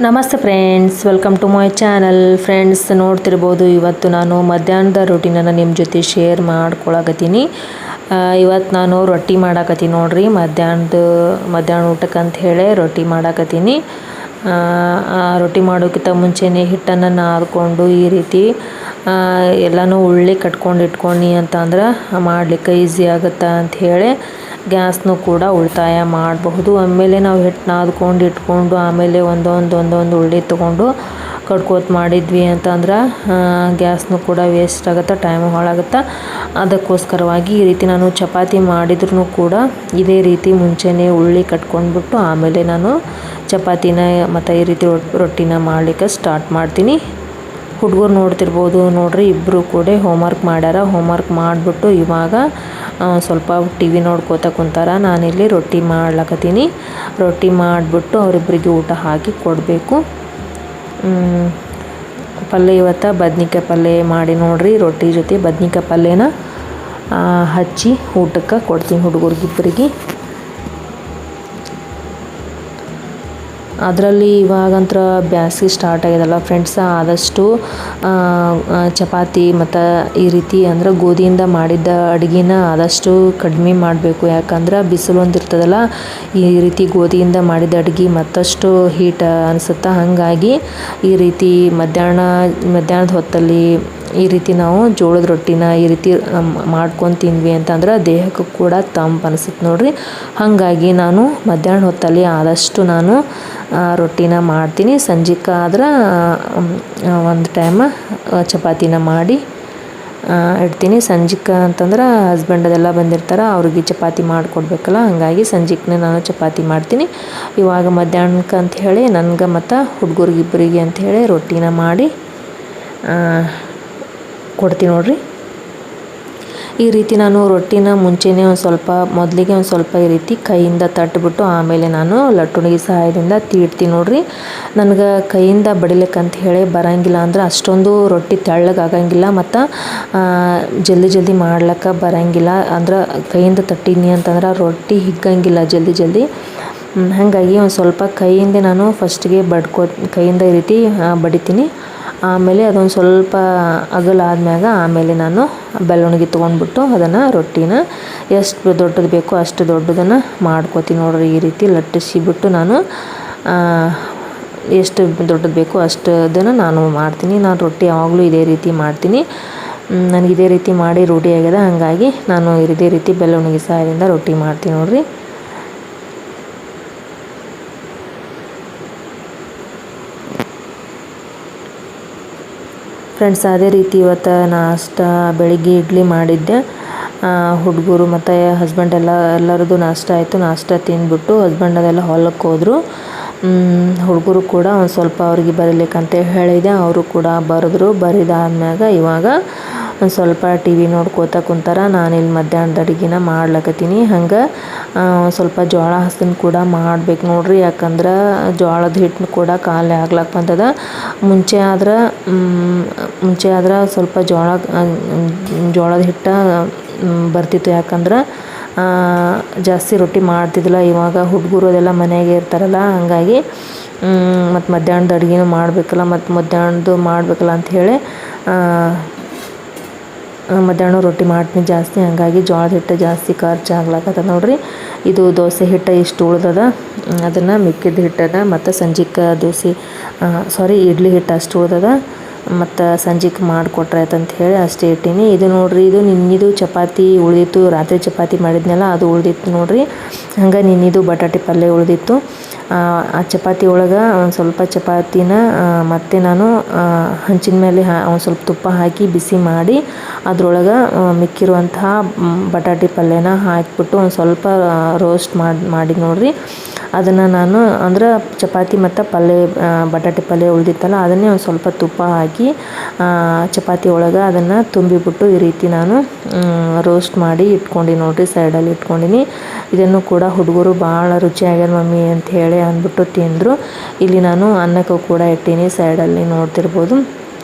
ನಮಸ್ತೆ friends, welcome to my channel. Friends, ನೋಡ್ತಿರ್ಬೋದು ಇವತ್ತು ನಾನು ಮಧ್ಯಾಹ್ನದ ರೊಟ್ಟಿನನ್ನು ನಿಮ್ಮ ಜೊತೆ ಶೇರ್ ಮಾಡ್ಕೊಳಕತ್ತೀನಿ. ಇವತ್ತು ನಾನು ರೊಟ್ಟಿ ಮಾಡಾಕತ್ತೀನಿ ನೋಡ್ರಿ. ಮಧ್ಯಾಹ್ನ ಊಟಕ್ಕೆ ಅಂತ ಹೇಳಿ ರೊಟ್ಟಿ ಮಾಡಾಕತ್ತೀನಿ. ರೊಟ್ಟಿ ಮಾಡೋಕ್ಕಿಂತ ಮುಂಚೆನೇ ಹಿಟ್ಟನ್ನು ನಾದ್ಕೊಂಡು ಈ ರೀತಿ ಎಲ್ಲನೂ ಉಳ್ಳಿ ಕಟ್ಕೊಂಡು ಇಟ್ಕೊಂಡು ಅಂತಂದ್ರೆ ಮಾಡಲಿಕ್ಕೆ ಈಸಿ ಆಗುತ್ತೆ ಅಂಥೇಳಿ ಗ್ಯಾಸ್ನೂ ಕೂಡ ಉಳಿತಾಯ ಮಾಡಬಹುದು. ಆಮೇಲೆ ನಾವು ಹಿಟ್ಟು ನಾದ್ಕೊಂಡು ಇಟ್ಕೊಂಡು ಆಮೇಲೆ ಒಂದೊಂದು ಉಳ್ಳಿ ತೊಗೊಂಡು ಕಟ್ಕೋತ ಮಾಡಿದ್ವಿ ಅಂತಂದ್ರೆ ಗ್ಯಾಸ್ನೂ ಕೂಡ ವೇಸ್ಟ್ ಆಗುತ್ತೆ, ಟೈಮು ಹಾಳಾಗುತ್ತೆ. ಅದಕ್ಕೋಸ್ಕರವಾಗಿ ಈ ರೀತಿ ನಾನು ಚಪಾತಿ ಮಾಡಿದ್ರೂ ಕೂಡ ಇದೇ ರೀತಿ ಮುಂಚೆನೇ ಉಳ್ಳಿ ಕಟ್ಕೊಂಡ್ಬಿಟ್ಟು ಆಮೇಲೆ ನಾನು ಚಪಾತಿನ ಮತ್ತು ಈ ರೀತಿ ರೊಟ್ಟಿನ ಮಾಡಲಿಕ್ಕೆ ಸ್ಟಾರ್ಟ್ ಮಾಡ್ತೀನಿ. ಹುಡುಗರು ನೋಡ್ತಿರ್ಬೋದು ನೋಡ್ರಿ, ಇಬ್ಬರು ಕೂಡ ಹೋಮ್ವರ್ಕ್ ಮಾಡ್ಯಾರ. ಹೋಮ್ವರ್ಕ್ ಮಾಡಿಬಿಟ್ಟು ಇವಾಗ ಸ್ವಲ್ಪ ಟಿ ವಿ ನೋಡ್ಕೋತ ಕುಂತಾರ. ನಾನಿಲ್ಲಿ ರೊಟ್ಟಿ ಮಾಡ್ಲಕತ್ತೀನಿ. ರೊಟ್ಟಿ ಮಾಡಿಬಿಟ್ಟು ಅವರಿಬ್ಬರಿಗೆ ಊಟ ಹಾಕಿ ಕೊಡಬೇಕು. ಪಲ್ಯ ಇವತ್ತು ಬದ್ನಿಕಾಯಿ ಪಲ್ಯ ಮಾಡಿ ನೋಡ್ರಿ. ರೊಟ್ಟಿ ಜೊತೆ ಬದ್ನಿಕಾಯಿ ಪಲ್ಯನ ಹಚ್ಚಿ ಊಟಕ್ಕೆ ಕೊಡ್ತೀನಿ ಹುಡುಗರಿಗಿಬ್ಬರಿಗೆ. ಅದರಲ್ಲಿ ಇವಾಗಂತ್ರ ಬ್ಯಾಸಿಗೆ ಸ್ಟಾರ್ಟ್ ಆಗ್ಯದಲ್ಲ ಫ್ರೆಂಡ್ಸ್, ಆದಷ್ಟು ಚಪಾತಿ ಮತ್ತು ಈ ರೀತಿ ಅಂದ್ರೆ ಗೋಧಿಯಿಂದ ಮಾಡಿದ್ದ ಅಡುಗೆನ ಆದಷ್ಟು ಕಡಿಮೆ ಮಾಡಬೇಕು. ಯಾಕಂದ್ರೆ ಬಿಸಿಲು ಒಂದಿರ್ತದಲ್ಲ, ಈ ರೀತಿ ಗೋಧಿಯಿಂದ ಮಾಡಿದ ಅಡುಗೆ ಮತ್ತಷ್ಟು ಹೀಟ್ ಅನಿಸುತ್ತೆ. ಹಾಗಾಗಿ ಈ ರೀತಿ ಮಧ್ಯಾಹ್ನದ ಹೊತ್ತಲ್ಲಿ ಈ ರೀತಿ ನಾವು ಜೋಳದ ರೊಟ್ಟಿನ ಈ ರೀತಿ ಮಾಡ್ಕೊಂಡು ತಿಂದ್ವಿ ಅಂತಂದ್ರೆ ದೇಹಕ್ಕೂ ಕೂಡ ತಂಪು ಅನಿಸುತ್ತೆ ನೋಡ್ರಿ. ಹಾಗಾಗಿ ನಾನು ಮಧ್ಯಾಹ್ನ ಹೊತ್ತಲ್ಲಿ ಆದಷ್ಟು ನಾನು ರೊಟ್ಟಿನ ಮಾಡ್ತೀನಿ. ಸಂಜೆಗೆ ಆದ್ರೆ ಒಂದು ಟೈಮ್ ಚಪಾತಿನ ಮಾಡಿ ಇಡ್ತೀನಿ. ಸಂಜೆಗೆ ಅಂತಂದ್ರೆ ಹಸ್ಬೆಂಡ್ ಅದೆಲ್ಲ ಬಂದಿರ್ತಾರೆ, ಅವ್ರಿಗೆ ಚಪಾತಿ ಮಾಡಿಕೊಡ್ಬೇಕಲ್ಲ, ಹಾಗಾಗಿ ಸಂಜೆಗೆ ನಾನು ಚಪಾತಿ ಮಾಡ್ತೀನಿ. ಇವಾಗ ಮಧ್ಯಾಹ್ನಕ್ಕೆ ಅಂಥೇಳಿ ನನಗೆ ಮತ್ತು ಹುಡುಗರಿಗಿಬ್ಬರಿಗೆ ಅಂಥೇಳಿ ರೊಟ್ಟಿನ ಮಾಡಿ ಕೊಡ್ತೀನಿ ನೋಡ್ರಿ. ಈ ರೀತಿ ನಾನು ರೊಟ್ಟಿನ ಮುಂಚೆನೇ ಮೊದಲಿಗೆ ಒಂದು ಸ್ವಲ್ಪ ಈ ರೀತಿ ಕೈಯಿಂದ ತಟ್ಟಿಬಿಟ್ಟು ಆಮೇಲೆ ನಾನು ಲಟ್ಟಣಿಗೆ ಸಹಾಯದಿಂದ ತೀಡ್ತೀನಿ ನೋಡ್ರಿ. ನನಗೆ ಕೈಯಿಂದ ಬಡಿಲಿಕ್ಕಂತ ಹೇಳಿ ಬರೋಂಗಿಲ್ಲ, ಅಂದ್ರೆ ಅಷ್ಟೊಂದು ರೊಟ್ಟಿ ತೆಳ್ಳಗಾಗಂಗಿಲ್ಲ ಮತ್ತು ಜಲ್ದಿ ಮಾಡ್ಲಿಕ್ಕೆ ಬರೋಂಗಿಲ್ಲ. ಅಂದ್ರೆ ಕೈಯಿಂದ ತಟ್ಟಿದ್ನಿ ಅಂತಂದ್ರೆ ರೊಟ್ಟಿ ಹಿಗ್ಗಂಗಿಲ್ಲ ಜಲ್ದಿ. ಹಾಗಾಗಿ ಒಂದು ಸ್ವಲ್ಪ ಕೈಯಿಂದ ನಾನು ಫಸ್ಟಿಗೆ ಕೈಯಿಂದ ಈ ರೀತಿ ಬಡಿತೀನಿ. ಆಮೇಲೆ ಅದೊಂದು ಸ್ವಲ್ಪ ಅಗಲಾದ್ಮ್ಯಾಗ ಆಮೇಲೆ ನಾನು ಬೆಲ್ಲಣಿಗೆ ತೊಗೊಂಡ್ಬಿಟ್ಟು ಅದನ್ನು ರೊಟ್ಟಿನ ಎಷ್ಟು ದೊಡ್ಡದು ಬೇಕೋ ಅಷ್ಟು ದೊಡ್ಡದನ್ನು ಮಾಡ್ಕೋತೀನಿ ನೋಡ್ರಿ. ಈ ರೀತಿ ಲಟ್ಟಿಸಿಬಿಟ್ಟು ನಾನು ಎಷ್ಟು ದೊಡ್ಡದು ಬೇಕೋ ಅಷ್ಟದನ್ನು ನಾನು ಮಾಡ್ತೀನಿ. ನಾನು ರೊಟ್ಟಿ ಯಾವಾಗಲೂ ಇದೇ ರೀತಿ ಮಾಡ್ತೀನಿ. ನನಗೆ ಇದೇ ರೀತಿ ಮಾಡಿ ರೂಢಿ ಆಗ್ಯದ. ಹಾಗಾಗಿ ನಾನು ಇದೇ ರೀತಿ ಬೆಲ್ಲಣಿಗೆ ಸಹಾಯದಿಂದ ರೊಟ್ಟಿ ಮಾಡ್ತೀನಿ ನೋಡ್ರಿ. ಫ್ರೆಂಡ್ಸ್, ಅದೇ ರೀತಿ ಇವತ್ತು ನಾಷ್ಟ ಬೆಳಿಗ್ಗೆ ಇಡ್ಲಿ ಮಾಡಿದ್ದೆ. ಹುಡುಗರು ಮತ್ತು ಹಸ್ಬೆಂಡ್ ಎಲ್ಲರದ್ದು ನಾಷ್ಟ ಆಯಿತು. ನಾಷ್ಟ ತಿಂದ್ಬಿಟ್ಟು ಹಸ್ಬೆಂಡ್ ಅದೆಲ್ಲ ಹೊಲಕ್ಕೆ ಹೋದರು. ಹುಡುಗರು ಕೂಡ ಒಂದು ಸ್ವಲ್ಪ ಅವ್ರಿಗೆ ಬರೀಲಿಕ್ಕಂತ ಹೇಳಿದೆ. ಅವರು ಕೂಡ ಬರಿದಾದ್ಮ್ಯಾಗ ಇವಾಗ ಒಂದು ಸ್ವಲ್ಪ ಟಿ ವಿ ನೋಡ್ಕೋತ ಕುಂತಾರ. ನಾನಿಲ್ಲಿ ಮಧ್ಯಾಹ್ನದ ಅಡುಗೆನ ಮಾಡ್ಲಕತ್ತೀನಿ. ಹಂಗೆ ಸ್ವಲ್ಪ ಜೋಳ ಹಸನ್ ಕೂಡ ಮಾಡ್ಬೇಕು ನೋಡ್ರಿ. ಯಾಕಂದ್ರೆ ಜೋಳದ ಹಿಟ್ಟು ಕೂಡ ಖಾಲಿ ಆಗ್ಲಕ್ಕೆ ಬಂದದ. ಮುಂಚೆ ಆದ್ರೆ ಸ್ವಲ್ಪ ಜೋಳದ ಹಿಟ್ಟು ಬರ್ತಿತ್ತು. ಯಾಕಂದ್ರೆ ಜಾಸ್ತಿ ರೊಟ್ಟಿ ಮಾಡ್ತಿದ್ದಿಲ್ಲ. ಇವಾಗ ಹುಡುಗರು ಅದೆಲ್ಲ ಮನೆಯಾಗೆ ಇರ್ತಾರಲ್ಲ, ಹಾಗಾಗಿ ಮತ್ತು ಮಧ್ಯಾಹ್ನದ ಅಡುಗೆನೂ ಮಾಡಬೇಕಲ್ಲ ಅಂಥೇಳಿ ಮಧ್ಯಾಹ್ನ ರೊಟ್ಟಿ ಮಾಡ್ತೀನಿ ಜಾಸ್ತಿ. ಹಾಗಾಗಿ ಜೋಳದ ಹಿಟ್ಟು ಜಾಸ್ತಿ ಖರ್ಚು ಆಗ್ಲಕತ್ತದ ನೋಡ್ರಿ. ಇದು ದೋಸೆ ಹಿಟ್ಟು ಇಷ್ಟು ಉಳ್ದದ, ಅದನ್ನು ಮಿಕ್ಕಿದ ಹಿಟ್ಟನ್ನು ಮತ್ತು ಸಂಜೆಗೆ ಇಡ್ಲಿ ಹಿಟ್ಟು ಅಷ್ಟು ಉಳ್ದದ, ಮತ್ತು ಸಂಜೆಗೆ ಮಾಡಿಕೊಟ್ರೆ ಆಯ್ತಂತ ಹೇಳಿ ಅಷ್ಟೇ ಇಟ್ಟೀನಿ. ಇದು ನೋಡ್ರಿ, ಇದು ನಿನ್ನಿದು ಚಪಾತಿ ಉಳಿದಿತ್ತು. ರಾತ್ರಿ ಚಪಾತಿ ಮಾಡಿದ್ನಲ್ಲ ಅದು ಉಳಿದಿತ್ತು ನೋಡ್ರಿ. ಹಂಗೆ ನಿನ್ನಿದು ಬಟಾಟೆ ಪಲ್ಯ ಉಳಿದಿತ್ತು. ಆ ಚಪಾತಿ ಒಳಗೆ ಒಂದು ಸ್ವಲ್ಪ ಚಪಾತಿನ ಮತ್ತು ನಾನು ಹಂಚಿನ ಮೇಲೆ ಒಂದು ಸ್ವಲ್ಪ ತುಪ್ಪ ಹಾಕಿ ಬಿಸಿ ಮಾಡಿ ಅದರೊಳಗೆ ಮಿಕ್ಕಿರುವಂತಹ ಬಟಾಟೆ ಪಲ್ಯನ ಹಾಕಿಬಿಟ್ಟು ಒಂದು ಸ್ವಲ್ಪ ರೋಸ್ಟ್ ಮಾಡಿ ನೋಡ್ರಿ. ಅದನ್ನು ನಾನು ಅಂದ್ರೆ ಚಪಾತಿ ಮತ್ತು ಬಟಾಟೆ ಪಲ್ಯ ಉಳಿದಿತ್ತಲ್ಲ ಅದನ್ನೇ ಒಂದು ಸ್ವಲ್ಪ ತುಪ್ಪ ಹಾಕಿ ಚಪಾತಿ ಒಳಗೆ ಅದನ್ನು ತುಂಬಿಬಿಟ್ಟು ಈ ರೀತಿ ನಾನು ರೋಸ್ಟ್ ಮಾಡಿ ಇಟ್ಕೊಂಡು ನೋಡ್ರಿ, ಸೈಡಲ್ಲಿ ಇಟ್ಕೊಂಡಿನಿ. ಇದನ್ನು ಕೂಡ ಹುಡುಗರು ಭಾಳ ರುಚಿಯಾಗ್ಯದ ಮಮ್ಮಿ ಅಂತ ಹೇಳಿ ಅಂದ್ಬಿಟ್ಟು ತಿಂದರು. ಇಲ್ಲಿ ನಾನು ಅನ್ನಕ್ಕೂ ಕೂಡ ಇಟ್ಟೀನಿ ಸೈಡಲ್ಲಿ ನೋಡ್ತಿರ್ಬೋದು.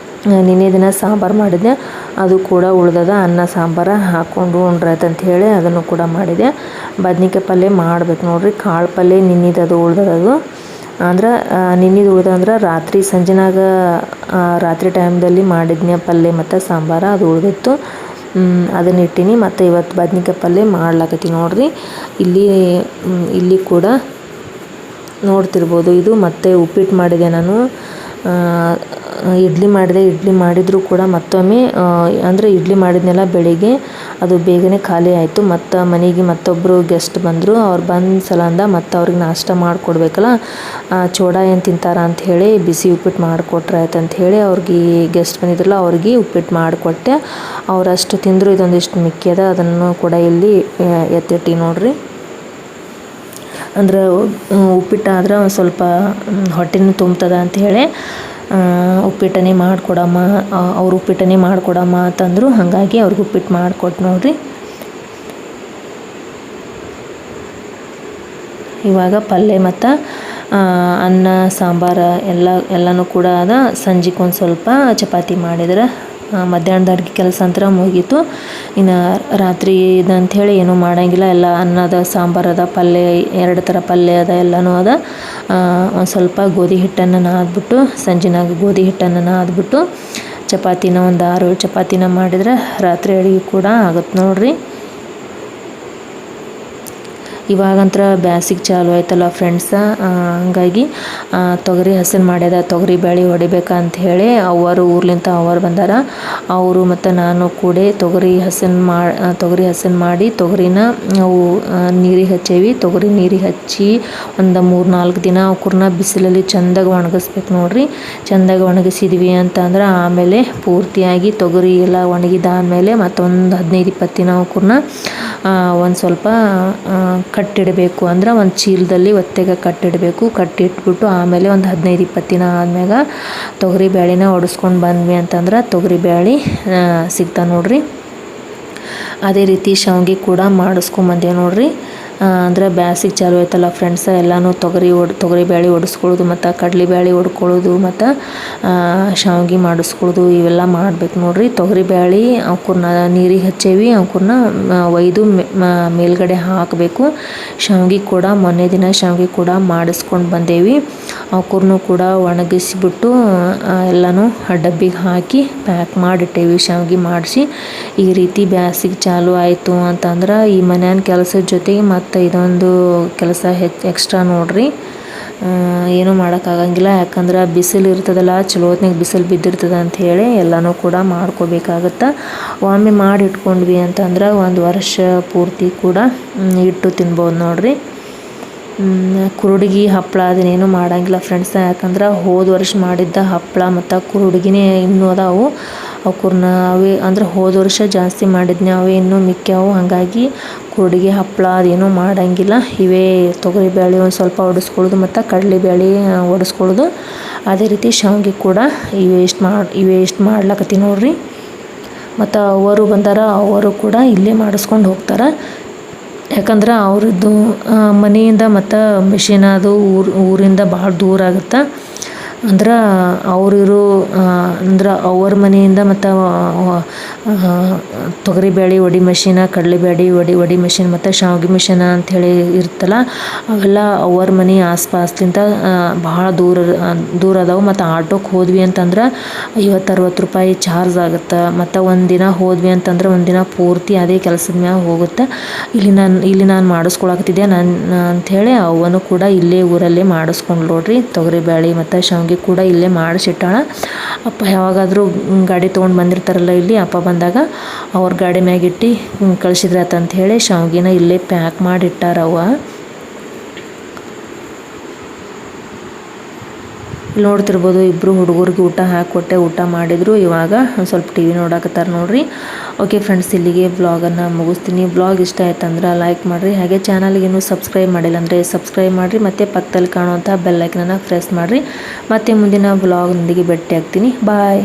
ನಿನ್ನೆ ದಿನ ಸಾಂಬಾರು ಮಾಡಿದ್ದೆ, ಅದು ಕೂಡ ಉಳ್ದದ. ಅನ್ನ ಸಾಂಬಾರು ಹಾಕ್ಕೊಂಡು ಉಂಡ್ರಾಯ್ತು ಹೇಳಿ ಅದನ್ನು ಕೂಡ ಮಾಡಿದೆ. ಬದ್ನಿಕಾಯಿ ಪಲ್ಯ ಮಾಡ್ಬೇಕು ನೋಡ್ರಿ. ಕಾಳು ಪಲ್ಯ ನಿನ್ನಿದು ಅದು ಉಳ್ದದದು. ಅಂದ್ರೆ ನಿನ್ನೆದು ಉಳ್ದಂದ್ರೆ ರಾತ್ರಿ ಸಂಜೆನಾಗ ರಾತ್ರಿ ಟೈಮ್ದಲ್ಲಿ ಮಾಡಿದ್ನಿ ಪಲ್ಯ ಮತ್ತು ಸಾಂಬಾರು ಅದು ಉಳಿದಿತ್ತು. ಅದನ್ನ ಇಟ್ಟೀನಿ. ಮತ್ತು ಇವತ್ತು ಬದ್ನಿಕಾಯಿ ಪಲ್ಯ ಮಾಡ್ಲಾಕತ್ತೀನಿ ನೋಡ್ರಿ. ಇಲ್ಲಿ ಕೂಡ ನೋಡ್ತಿರ್ಬೋದು. ಇದು ಮತ್ತೆ ಉಪ್ಪಿಟ್ಟು ಮಾಡಿದೆ ನಾನು. ಇಡ್ಲಿ ಮಾಡಿದರೂ ಕೂಡ ಮತ್ತೊಮ್ಮೆ ಅಂದರೆ ಇಡ್ಲಿ ಮಾಡಿದ್ನೆಲ್ಲ ಬೆಳಿಗ್ಗೆ ಅದು ಬೇಗನೆ ಖಾಲಿ ಆಯಿತು. ಮತ್ತು ಮನೆಗೆ ಮತ್ತೊಬ್ಬರು ಗೆಸ್ಟ್ ಬಂದರು. ಅವ್ರು ಬಂದ ಸಲಂದ ಮತ್ತು ಅವ್ರಿಗೆ ನಾಷ್ಟ ಮಾಡಿಕೊಡ್ಬೇಕಲ್ಲ, ಚೋಡ ಏನು ತಿಂತಾರ ಅಂಥೇಳಿ ಬಿಸಿ ಉಪ್ಪಿಟ್ಟು ಮಾಡಿಕೊಟ್ರೆ ಆಯ್ತು ಅಂಥೇಳಿ ಅವ್ರಿಗೆ ಗೆಸ್ಟ್ ಬಂದಿದ್ರಲ್ಲ ಅವ್ರಿಗೆ ಉಪ್ಪಿಟ್ಟು ಮಾಡಿಕೊಟ್ಟೆ. ಅವರಷ್ಟು ತಿಂದರು. ಇದೊಂದಿಷ್ಟು ಮಿಕ್ಕಿದ ಅದನ್ನು ಕೂಡ ಇಲ್ಲಿ ಎತ್ತಿಟ್ಟು ನೋಡ್ರಿ. ಅಂದ್ರೆ ಉಪ್ಪಿಟ್ಟಾದ್ರೆ ಒಂದು ಸ್ವಲ್ಪ ಹೊಟ್ಟೆನೂ ತುಂಬ್ತದ ಅಂಥೇಳಿ ಉಪ್ಪಿಟ್ಟನೇ ಮಾಡಿಕೊಡಮ್ಮ, ಅವ್ರು ಉಪ್ಪಿಟ್ಟನೇ ಮಾಡಿಕೊಡಮ್ಮ ಅಂತಂದರು. ಹಾಗಾಗಿ ಅವ್ರಿಗೆ ಉಪ್ಪಿಟ್ಟು ಮಾಡಿಕೊಟ್ಟು ನೋಡ್ರಿ. ಇವಾಗ ಪಲ್ಯ ಮತ್ತು ಅನ್ನ ಸಾಂಬಾರು ಎಲ್ಲನೂ ಕೂಡ ಅದ. ಸಂಜೆಗೆ ಒಂದು ಸ್ವಲ್ಪ ಚಪಾತಿ ಮಾಡಿದ್ರೆ ಮಧ್ಯಾಹ್ನದ ಅಡುಗೆ ಕೆಲಸ ಅಂತ ಮುಗೀತು. ಇನ್ನು ರಾತ್ರಿ ಇದಂಥೇಳಿ ಏನೂ ಮಾಡೋಂಗಿಲ್ಲ. ಎಲ್ಲ ಅನ್ನದ ಸಾಂಬಾರದ ಪಲ್ಯ 2 ಥರ ಪಲ್ಯ ಅದ, ಎಲ್ಲನೂ ಅದ. ಒಂದು ಸ್ವಲ್ಪ ಗೋಧಿ ಹಿಟ್ಟನ್ನು ನಾದ್ಬಿಟ್ಟು ಸಂಜೆನಾಗ ಗೋಧಿ ಹಿಟ್ಟನ್ನು ನಾದ್ಬಿಟ್ಟು ಚಪಾತಿನ ಒಂದು 6-7 ಚಪಾತಿನ ಮಾಡಿದ್ರೆ ರಾತ್ರಿ ಅಡುಗೆ ಕೂಡ ಆಗುತ್ತೆ ನೋಡ್ರಿ. ಇವಾಗಂತ್ರ ಬ್ಯಾಸಿಗೆ ಚಾಲು ಆಯ್ತಲ್ಲ ಫ್ರೆಂಡ್ಸ, ಹಂಗಾಗಿ ತೊಗರಿ ಹಸನ್ ಮಾಡ್ಯದ. ತೊಗರಿ ಬೇಳೆ ಹೊಡಿಬೇಕಂತ ಹೇಳಿ ಊರ್ಲಿಂದ ಅವರು ಬಂದಾರ. ಅವರು ಮತ್ತು ನಾನು ಕೂಡ ತೊಗರಿ ಹಸನ್ ಮಾಡಿ ತೊಗರಿನ ನಾವು ನೀರಿಗೆ ಹಚ್ಚೇವಿ. ತೊಗರಿ ನೀರಿಗೆ ಹಚ್ಚಿ ಒಂದು 3-4 ದಿನ ಅವಕೂರ್ನ ಬಿಸಿಲಲ್ಲಿ ಚೆಂದಾಗಿ ಒಣಗಿಸ್ಬೇಕು ನೋಡ್ರಿ. ಚೆಂದಾಗಿ ಒಣಗಿಸಿದ್ವಿ ಅಂತಂದ್ರೆ ಆಮೇಲೆ ಪೂರ್ತಿಯಾಗಿ ತೊಗರಿ ಎಲ್ಲ ಒಣಗಿದಾದ್ಮೇಲೆ ಮತ್ತೊಂದು 15-20 ದಿನ ಅವಕೂರ್ನ ಒಂದು ಸ್ವಲ್ಪ ಕಟ್ಟಿಡಬೇಕು. ಅಂದ್ರೆ ಒಂದು ಚೀಲದಲ್ಲಿ ಒತ್ತೆಗೆ ಕಟ್ಟಿಡಬೇಕು. ಕಟ್ಟಿಟ್ಬಿಟ್ಟು ಆಮೇಲೆ ಒಂದು 15-20 ದಿನ ಆದ್ಮ್ಯಾಗ ತೊಗರಿ ಬೇಳೆನ ಒಡಿಸ್ಕೊಂಡು ಬಂದ್ವಿ ಅಂತಂದ್ರೆ ತೊಗರಿ ಬೇಳೆ ಸಿಗ್ತಾವೆ ನೋಡ್ರಿ. ಅದೇ ರೀತಿ ಶಾವ್ಗೆ ಕೂಡ ಮಾಡಿಸ್ಕೊಂಬಂದೆ ನೋಡ್ರಿ. ಅಂದರೆ ಬ್ಯಾಸಿಗೆ ಚಾಲು ಆಯ್ತಲ್ಲ ಫ್ರೆಂಡ್ಸ, ಎಲ್ಲನೂ ತೊಗರಿ ಬೇಳೆ ಒಡಿಸ್ಕೊಳ್ಳೋದು ಮತ್ತು ಕಡ್ಲೆ ಬೇಳೆ ಹೊಡ್ಕೊಳ್ಳೋದು ಮತ್ತು ಶಾವ್ಗೆ ಮಾಡಿಸ್ಕೊಳ್ಳೋದು ಇವೆಲ್ಲ ಮಾಡ್ಬೇಕು ನೋಡ್ರಿ. ತೊಗರಿ ಬೇಳೆ ಅವಕೂರ್ನ ನೀರಿಗೆ ಹಚ್ಚೇವಿ, ಅವಕೂರ್ನ ಒಯ್ದು ಮೇಲ್ಗಡೆ ಹಾಕಬೇಕು. ಶಾವ್ಗೆ ಕೂಡ ಮೊನ್ನೆ ದಿನ ಶಾವ್ಗೆ ಕೂಡ ಮಾಡಿಸ್ಕೊಂಡು ಬಂದೇವಿ. ಅವಕೂರ್ನು ಕೂಡ ಒಣಗಿಸಿಬಿಟ್ಟು ಎಲ್ಲನೂ ಡಬ್ಬಿಗೆ ಹಾಕಿ ಪ್ಯಾಕ್ ಮಾಡಿಟ್ಟೇವಿ ಶಾವ್ಗೆ ಮಾಡಿಸಿ. ಈ ರೀತಿ ಬ್ಯಾಸಿಗೆ ಚಾಲು ಆಯಿತು ಅಂತಂದ್ರೆ ಈ ಮನೆಯ ಕೆಲಸದ ಜೊತೆಗೆ ಮತ್ತು ಇದೊಂದು ಕೆಲಸ ಎಕ್ಸ್ಟ್ರಾ ನೋಡ್ರಿ. ಏನೂ ಮಾಡೋಕ್ಕಾಗಂಗಿಲ್ಲ. ಯಾಕಂದ್ರೆ ಬಿಸಿಲು ಇರ್ತದಲ್ಲ, ಚಲೋ ಹೊತ್ನಾಗ ಬಿಸಿಲು ಬಿದ್ದಿರ್ತದೆ ಅಂಥೇಳಿ ಎಲ್ಲನೂ ಕೂಡ ಮಾಡ್ಕೋಬೇಕಾಗತ್ತೆ. ಒಮ್ಮೆ ಮಾಡಿ ಇಟ್ಕೊಂಡ್ವಿ ಅಂತಂದ್ರೆ ಒಂದು ವರ್ಷ ಪೂರ್ತಿ ಕೂಡ ಇಟ್ಟು ತಿನ್ಬೋದು ನೋಡ್ರಿ. ಕುರುಡಿಗೆ ಹಪ್ಪಳ ಅದನ್ನೇನು ಮಾಡೋಂಗಿಲ್ಲ ಫ್ರೆಂಡ್ಸ. ಯಾಕಂದ್ರೆ ಹೋದ ವರ್ಷ ಮಾಡಿದ್ದ ಹಪ್ಪಳ ಮತ್ತು ಕುರುಡಿಗಿನೇ ಇನ್ನೂ ಅದಾವು. ಅವಕೂರ್ನ ಅವೇ ಅಂದ್ರೆ ಹೋದ ವರ್ಷ ಜಾಸ್ತಿ ಮಾಡಿದ್ನಿ, ಅವೇ ಇನ್ನೂ ಮಿಕ್ಕ್ಯಾವು. ಹಾಗಾಗಿ ಕುರುಡಿಗೆ ಹಪ್ಪಳ ಅದೇನೂ ಮಾಡೋಂಗಿಲ್ಲ. ಇವೇ ತೊಗರಿ ಬೇಳೆ ಒಂದು ಸ್ವಲ್ಪ ಒಡಿಸ್ಕೊಳ್ಳೋದು ಮತ್ತು ಕಡಲೆ ಬೇಳೆ ಒಡಿಸ್ಕೊಳ್ಳೋದು. ಅದೇ ರೀತಿ ಶಾವ್ಗೆ ಕೂಡ ಇವೇ ಇಷ್ಟು ಮಾಡ್ಲಕತ್ತೀನಿ ನೋಡ್ರಿ. ಮತ್ತು ಅವರು ಬಂದಾರ, ಅವರು ಕೂಡ ಇಲ್ಲೇ ಮಾಡಿಸ್ಕೊಂಡು ಹೋಗ್ತಾರೆ. ಯಾಕಂದ್ರೆ ಅವ್ರದ್ದು ಮನೆಯಿಂದ ಮತ್ತು ಮಿಷಿನ್ ಅದು ಊರಿಂದ ಭಾಳ ದೂರ ಆಗುತ್ತೆ. ಅಂದ್ರೆ ಅವ್ರ ಮನೆಯಿಂದ ಮತ್ತು ತೊಗರಿ ಬೇಳೆ ಒಡಿ ಮೆಷಿನ, ಕಡಲೆ ಬೇಳೆ ಒಡಿ ಮೆಷಿನ್ ಮತ್ತು ಶಾವ್ಗೆ ಮಿಷಿನ ಅಂಥೇಳಿ ಇರ್ತಲ್ಲ, ಅವೆಲ್ಲ ಅವ್ರ ಮನೆ ಆಸ್ಪಾಸ್ಲಿಂದ ಭಾಳ ದೂರ ಅದಾವೆ. ಮತ್ತು ಆಟೋಕ್ಕೆ ಹೋದ್ವಿ ಅಂತಂದ್ರೆ 50-60 ರೂಪಾಯಿ ಚಾರ್ಜ್ ಆಗುತ್ತೆ. ಮತ್ತು ಒಂದಿನ ಹೋದ್ವಿ ಅಂತಂದ್ರೆ ಒಂದಿನ ಪೂರ್ತಿ ಅದೇ ಕೆಲಸದ ಮ್ಯಾಗ ಹೋಗುತ್ತೆ. ಇಲ್ಲಿ ನಾನು ಮಾಡಿಸ್ಕೊಳಕತ್ತಿದ್ದೆ ಅಂಥೇಳಿ ಅವನು ಕೂಡ ಇಲ್ಲೇ ಊರಲ್ಲೇ ಮಾಡಿಸ್ಕೊಂಡು ನೋಡ್ರಿ. ತೊಗರಿ ಬೇಳೆ ಮತ್ತು ಶಾವ್ಗೆ ಕೂಡ ಇಲ್ಲೇ ಮಾಡಿಸಿಟ್ಟಾಳ. ಅಪ್ಪ ಯಾವಾಗಾದರೂ ಗಾಡಿ ತೊಗೊಂಡು ಬಂದಿರ್ತಾರಲ್ಲ ಇಲ್ಲಿ, ಅಪ್ಪ ಬಂದಾಗ ಅವ್ರ ಗಾಡಿ ಮ್ಯಾಗಿಟ್ಟು ಕಳಿಸಿದ್ರಾತಂತ ಹೇಳಿ ಶಾವ್ಗೆನ ಇಲ್ಲೇ ಪ್ಯಾಕ್ ಮಾಡಿಟ್ಟಾರವ್ವ. ಇಲ್ಲಿ ನೋಡ್ತಿರ್ಬೋದು, ಇಬ್ಬರು ಹುಡುಗರಿಗೆ ಊಟ ಹಾಕಿಕೊಟ್ಟೆ, ಊಟ ಮಾಡಿದರು. ಇವಾಗ ಒಂದು ಸ್ವಲ್ಪ TV ನೋಡಕತ್ತಾರೆ ನೋಡ್ರಿ. ಓಕೆ ಫ್ರೆಂಡ್ಸ್, ಇಲ್ಲಿಗೆ ಬ್ಲಾಗನ್ನು ಮುಗಿಸ್ತೀನಿ. ಬ್ಲಾಗ್ ಇಷ್ಟ ಆಯ್ತಂದ್ರೆ ಲೈಕ್ ಮಾಡಿರಿ. ಹಾಗೆ ಚಾನಲ್ಗೆ ಇನ್ನೂ ಸಬ್ಸ್ಕ್ರೈಬ್ ಮಾಡಿಲ್ಲ ಅಂದರೆ ಸಬ್ಸ್ಕ್ರೈಬ್ ಮಾಡಿರಿ. ಮತ್ತು ಪಕ್ಕದಲ್ಲಿ ಕಾಣುವಂಥ ಬೆಲ್ ಐಕನನ್ನು ಪ್ರೆಸ್ ಮಾಡಿರಿ. ಮತ್ತು ಮುಂದಿನ ಬ್ಲಾಗ್ನೊಂದಿಗೆ ಭೇಟಿ ಆಗ್ತೀನಿ. ಬಾಯ್.